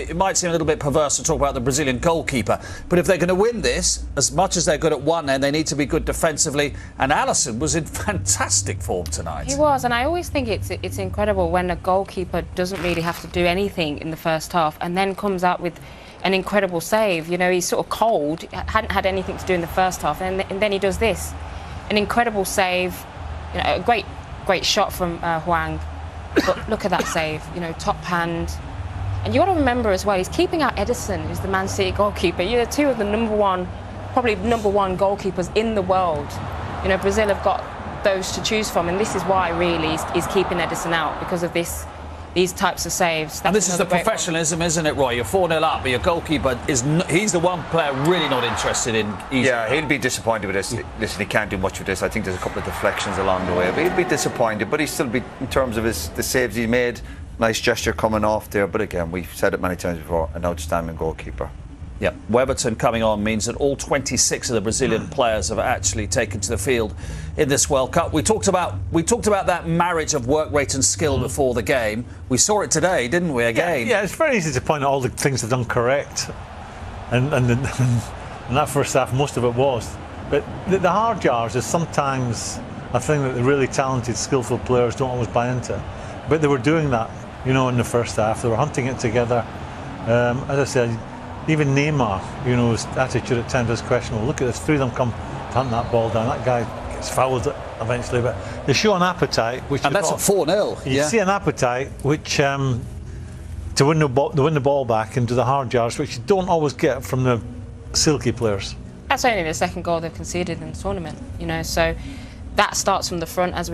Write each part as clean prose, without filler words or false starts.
it might seem a little bit perverse to talk about the Brazilian goalkeeper, but if they're going to win this, as much as they're good at one end, they need to be good defensively. And Alisson was in fantastic form tonight. He was, and I always think it's incredible when a goalkeeper doesn't really have to do anything in the first half and then comes out with an incredible save. You know, he's sort of cold, hadn't had anything to do in the first half, and then he does this. An incredible save, you know, a great shot from Hwang. But look at that save, you know, top hand. And you got to remember as well, he's keeping out Ederson, who's the Man City goalkeeper. You're two of the probably number one goalkeepers in the world. You know, Brazil have got those to choose from, and this is why really he's keeping Ederson out, because of these types of saves. And this is the professionalism, isn't it, Roy? You're 4-0 up, but your goalkeeper he's the one player really not interested in easy. Yeah, he'll be disappointed with this. Listen, he can't do much with this. I think there's a couple of deflections along the way, but he'll be disappointed. But he'll still be, in terms of the saves he made, nice gesture coming off there. But again, we've said it many times before, an outstanding goalkeeper. Yep, Weberton coming on means that all 26 of the Brazilian players have actually taken to the field in this World Cup. We talked about that marriage of work rate and skill before the game. We saw it today, didn't we? Again. Yeah, it's very easy to point out all the things they've done correct, and that first half, most of it was. But the hard yards is sometimes a thing that the really talented, skillful players don't always buy into. But they were doing that, you know, in the first half. They were hunting it together. As I said, even Neymar, you know, his attitude at times is questionable. Look at this, three of them come to hunt that ball down. That guy gets fouled eventually, but they show an appetite, which and that's at 4-0. You see an appetite which to win the ball back into the hard yards, which you don't always get from the silky players. That's only the second goal they've conceded in the tournament, you know. So that starts from the front, as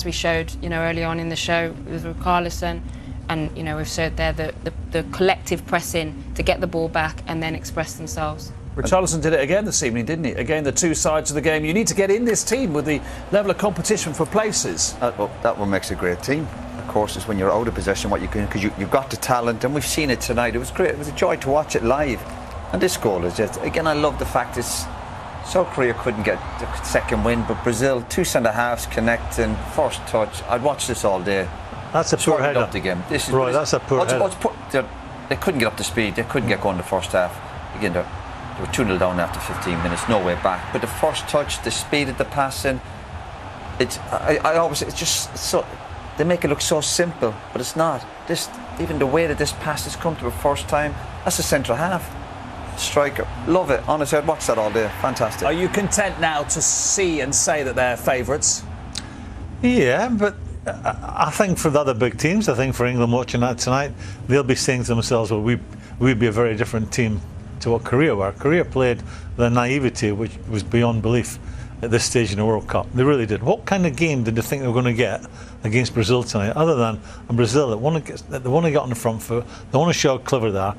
we showed, you know, early on in the show with Richarlison. And, you know, we've showed there the collective pressing to get the ball back and then express themselves. Richarlison did it again this evening, didn't he? Again, the two sides of the game. You need to get in this team with the level of competition for places. That what makes a great team, of course, is when you're out of possession, what you can, because you've got the talent, and we've seen it tonight. It was great. It was a joy to watch it live. And this goal is just, again, I love the fact it's South Korea couldn't get the second win, but Brazil, two centre-halves connecting, first touch. I'd watch this all day. That's a poor header. Up the game. Roy, that's a poor header. They couldn't get up to speed. They couldn't get going the first half. Again, they were 2-0 down after 15 minutes, no way back. But the first touch, the speed of the passing, it's just so, they make it look so simple, but it's not. Even the way that this pass has come to the first time, that's a central half. Striker, love it. Honestly, I'd watch that all day. Fantastic. Are you content now to see and say that they're favourites? Yeah, but I think for the other big teams, I think for England watching that tonight, they'll be saying to themselves, well, we'd be a very different team to what Korea were. Korea played the naivety which was beyond belief at this stage in the World Cup. They really did. What kind of game did they think they were going to get against Brazil tonight, other than Brazil that want to get on the front foot, they want to show how clever they are.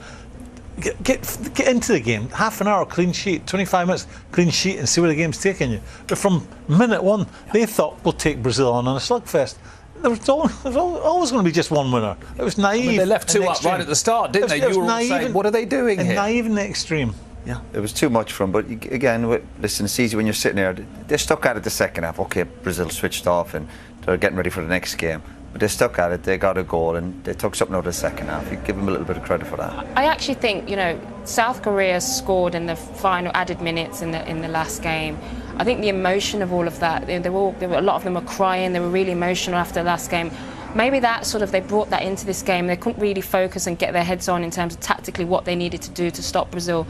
Get into the game. Half an hour clean sheet, 25 minutes clean sheet, and see where the game's taking you. But from minute one, they thought we'll take Brazil on a slugfest. There was always going to be just one winner. It was naive. I mean, they left two up right at the start, didn't they? You were all saying, what are they doing here? Naive in the extreme. Yeah, it was too much for them. But again, listen, it's easy when you're sitting there. They're stuck at it the second half. Okay, Brazil switched off and they're getting ready for the next game. But they stuck at it, they got a goal, and they took something out of the second half. You give them a little bit of credit for that. I actually think, you know, South Korea scored in the final added minutes in the last game. I think the emotion of all of that, a lot of them were crying, they were really emotional after the last game. Maybe that they brought that into this game. They couldn't really focus and get their heads on in terms of tactically what they needed to do to stop Brazil,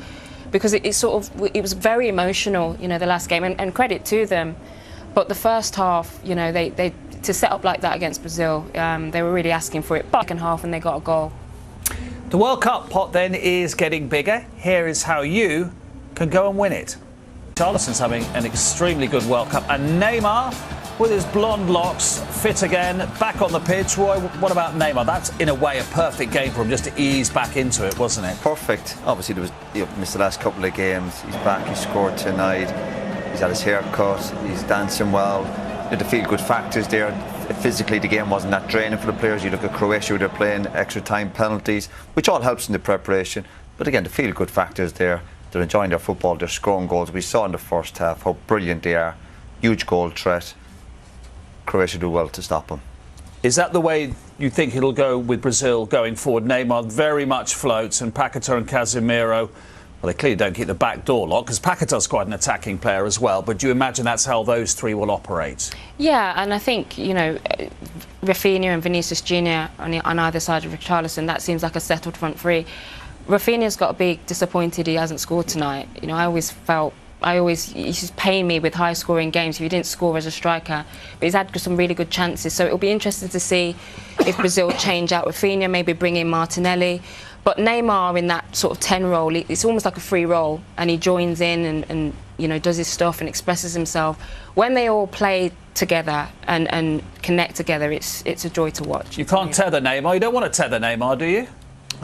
because it was very emotional, you know, the last game, and credit to them. But the first half, you know, they to set up like that against Brazil, they were really asking for it. But second half, and they got a goal. The World Cup pot then is getting bigger. Here is how you can go and win it. Richarlison's having an extremely good World Cup, and Neymar, with his blonde locks, fit again, back on the pitch. Roy, what about Neymar? That's in a way a perfect game for him, just to ease back into it, wasn't it? Perfect. Obviously, he missed the last couple of games. He's back. He scored tonight. He's had his hair cut. He's dancing well. The feel-good factors there. Physically, the game wasn't that draining for the players. You look at Croatia, they're playing extra time penalties, which all helps in the preparation. But again, the feel-good factors there. They're enjoying their football. They're scoring goals. We saw in the first half how brilliant they are. Huge goal threat. Croatia do well to stop them. Is that the way you think it'll go with Brazil going forward? Neymar very much floats, and Paqueta and Casemiro, well, they clearly don't keep the back door locked, because Paqueta's quite an attacking player as well. But do you imagine that's how those three will operate? Yeah, and I think, you know, Rafinha and Vinicius Junior on either side of Richarlison, that seems like a settled front three. Rafinha's got to be disappointed he hasn't scored tonight. You know, he's just paying me with high-scoring games if he didn't score as a striker. But he's had some really good chances, so it'll be interesting to see if Brazil change out Rafinha, maybe bring in Martinelli. But Neymar in that sort of 10 role, it's almost like a free role, and he joins in and you know, does his stuff and expresses himself. When they all play together and connect together, it's a joy to watch. You can't tether Neymar. You don't want to tether Neymar, do you?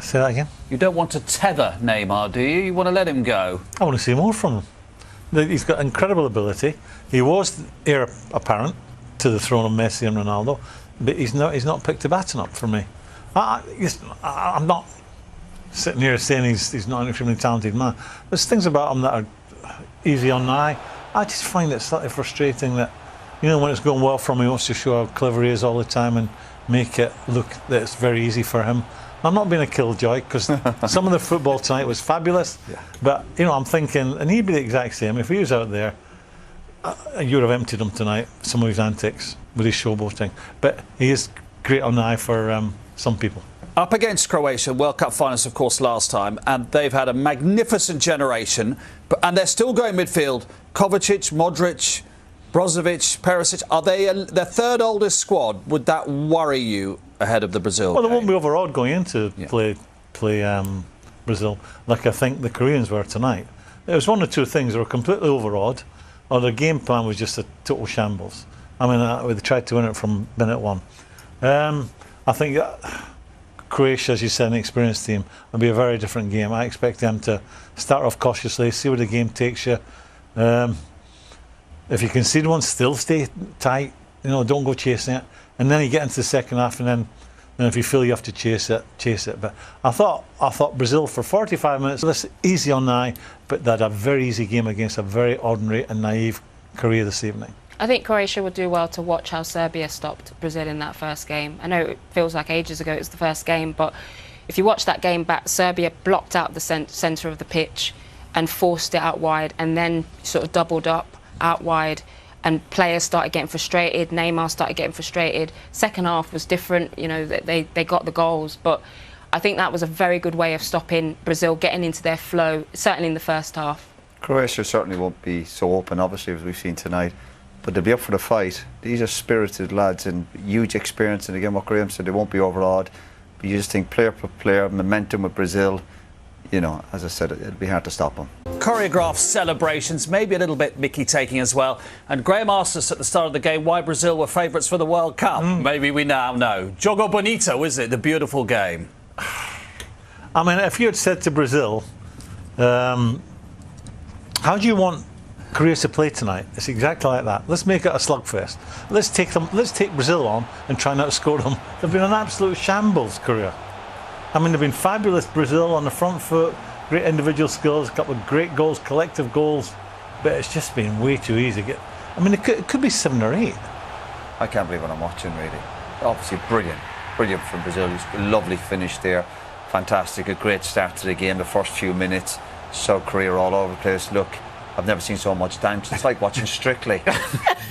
Say that again? You don't want to tether Neymar, do you? You want to let him go? I want to see more from him. He's got incredible ability. He was heir apparent to the throne of Messi and Ronaldo, but he's not picked the baton up for me. I'm not sitting here saying he's not an extremely talented man. There's things about him that are easy on the eye. I just find it slightly frustrating that, you know, when it's going well for him, he wants to show how clever he is all the time and make it look that it's very easy for him. I'm not being a killjoy, because some of the football tonight was fabulous, but, you know, I'm thinking, and he'd be the exact same if he was out there. You would have emptied him tonight, some of his antics with his showboating, but he is great on the eye for some people. Up against Croatia, World Cup finalists, of course, last time, and they've had a magnificent generation, and they're still going midfield. Kovacic, Modric, Brozovic, Perisic, are they their third oldest squad? Would that worry you ahead of the Brazil Well, game? they won't be overawed going into play Brazil, like I think the Koreans were tonight. It was one of two things: they were completely overawed, or their game plan was just a total shambles. I mean, they tried to win it from minute one. I think Croatia, as you said, an experienced team, will be a very different game. I expect them to start off cautiously, see where the game takes you. If you concede one, still stay tight. You know, don't go chasing it. And then you get into the second half, and then if you feel you have to chase it. But I thought Brazil for 45 minutes, this easy on the eye, but they had a very easy game against a very ordinary and naive Korea this evening. I think Croatia would do well to watch how Serbia stopped Brazil in that first game. I know it feels like ages ago it was the first game, but if you watch that game back, Serbia blocked out the centre of the pitch and forced it out wide, and then sort of doubled up out wide, and players started getting frustrated. Neymar started getting frustrated. Second half was different. You know, they got the goals, but I think that was a very good way of stopping Brazil getting into their flow, certainly in the first half. Croatia certainly won't be so open, obviously, as we've seen tonight, but they'll be up for the fight. These are spirited lads and huge experience, and again, what Graham said, they won't be overawed. But you just think player per player, momentum with Brazil, you know, as I said, it'll be hard to stop them. Choreographed celebrations, maybe a little bit Mickey-taking as well. And Graham asked us at the start of the game why Brazil were favourites for the World Cup. Maybe we now know. Jogo bonito, is it? The beautiful game. I mean, if you had said to Brazil, how do you want Korea to play tonight? It's exactly like that. Let's make it a slugfest. Let's take Brazil on and try not to score them. They've been an absolute shambles, Korea. I mean, they've been fabulous, Brazil, on the front foot, great individual skills, a couple of great goals, collective goals, but it's just been way too easy. I mean, it could be 7 or 8. I can't believe what I'm watching, really. Obviously, brilliant from Brazil. It's a lovely finish there. Fantastic, a great start to the game. The first few minutes, saw Korea all over the place. Look, I've never seen so much dance. It's like watching Strictly.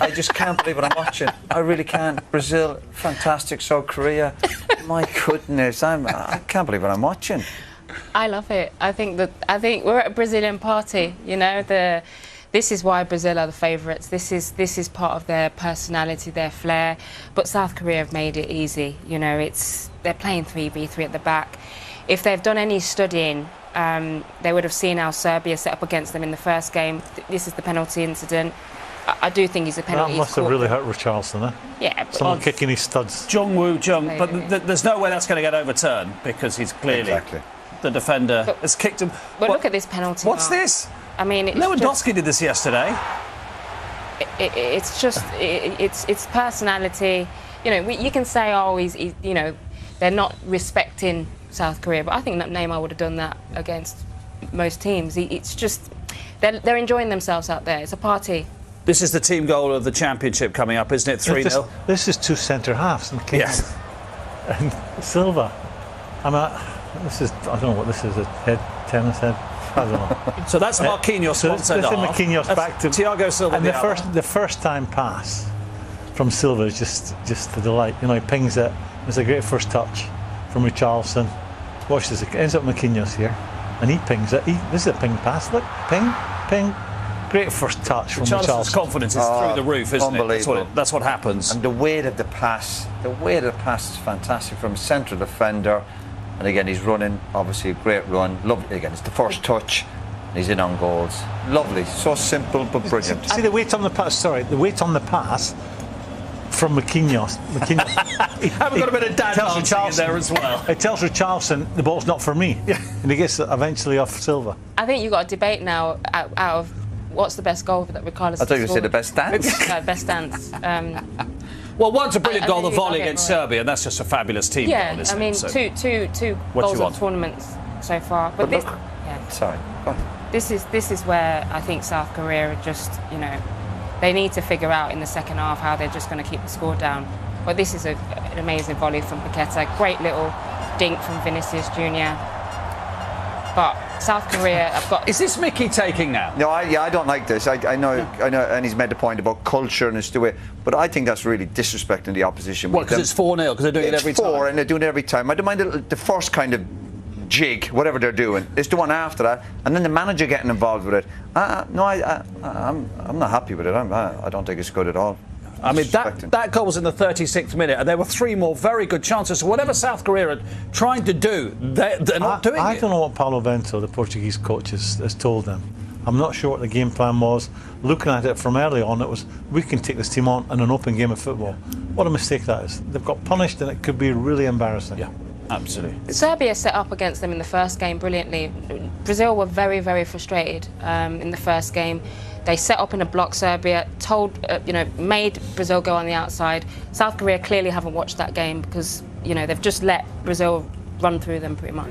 I just can't believe what I'm watching. I really can't. Brazil, fantastic. So Korea, my goodness, I can't believe what I'm watching. I love it. I think we're at a Brazilian party. You know, this is why Brazil are the favourites. This is part of their personality, their flair. But South Korea have made it easy. You know, they're playing 3-3 at the back. If they've done any studying, they would have seen how Serbia set up against them in the first game. This is the penalty incident. I do think he's a penalty. That must have really hurt Richarlison, eh? Yeah. Someone kicking his studs. Jung-woo Jung, but there's no way that's going to get overturned, because he's clearly the defender has kicked him. But look at this penalty. What's this? I mean, Lewandowski did this yesterday. It's just it's personality. You know, you can say, oh, you know, they're not respecting South Korea, but I think that Neymar would have done that against most teams. It's just they're enjoying themselves out there. It's a party. This is the team goal of the championship coming up, isn't it? 3-0. This is 2 centre halves. Yes. And Silva, I don't know what this is, a tennis head. I don't know. So that's Marquinhos So sponsored this is half. Marquinhos That's back to Thiago Silva. And the first time pass from Silva is just a delight. You know, he pings it. It's a great first touch from Richarlison. Watch this. It ends up Marquinhos here, and he pings it. This is a ping pass. Look, ping. Great first touch from Richarlison's Richarlison. confidence is through the roof, isn't it? Unbelievable. That's what happens. And the weight of the pass is fantastic from central defender. And again, he's running, obviously a great run. Lovely, again, it's the first touch. And he's in on goals. Lovely, so simple but brilliant. See the weight on the pass. Sorry, the weight on the pass from Marquinhos. Haven't got a bit of dad dancing in there as well. It tells Richarlison the ball's not for me, and he gets it eventually off Silva. I think you've got a debate now out of what's the best goal that Richarlison I thought you scored. said the best dance. No, best dance. Well, one's a brilliant goal, the really volley love it, against right. Serbia, and that's just a fabulous team Yeah, goal, isn't I mean, it? So, two What do goals you of want? tournaments so far. But this, look, yeah, sorry, go on. this is where I think South Korea are just, you know, they need to figure out in the second half how they're just going to keep the score down. But this is an amazing volley from Paqueta, great little dink from Vinicius Junior. But South Korea, I've got. Is this Mickey taking now? No, I don't like this. I know, and he's made the point about culture and it's the way, but I think that's really disrespecting the opposition. Well, because it's 4-0, because they're doing it every time. It's 4 and they're doing it every time. I don't mind the first kind of jig, whatever they're doing. It's the one after that, and then the manager getting involved with it. I'm not happy with it. I don't think it's good at all. I mean, that goal was in the 36th minute, and there were 3 more very good chances. So whatever South Korea are trying to do, they're not doing it. I don't know what Paulo Bento, the Portuguese coach, has told them. I'm not sure what the game plan was. Looking at it from early on, it was, we can take this team on in an open game of football. What a mistake that is. They've got punished, and it could be really embarrassing. Yeah, absolutely. Serbia set up against them in the first game brilliantly. Brazil were very, very frustrated in the first game. They set up in a block. Serbia made Brazil go on the outside. South Korea clearly haven't watched that game because, you know, they've just let Brazil run through them pretty much.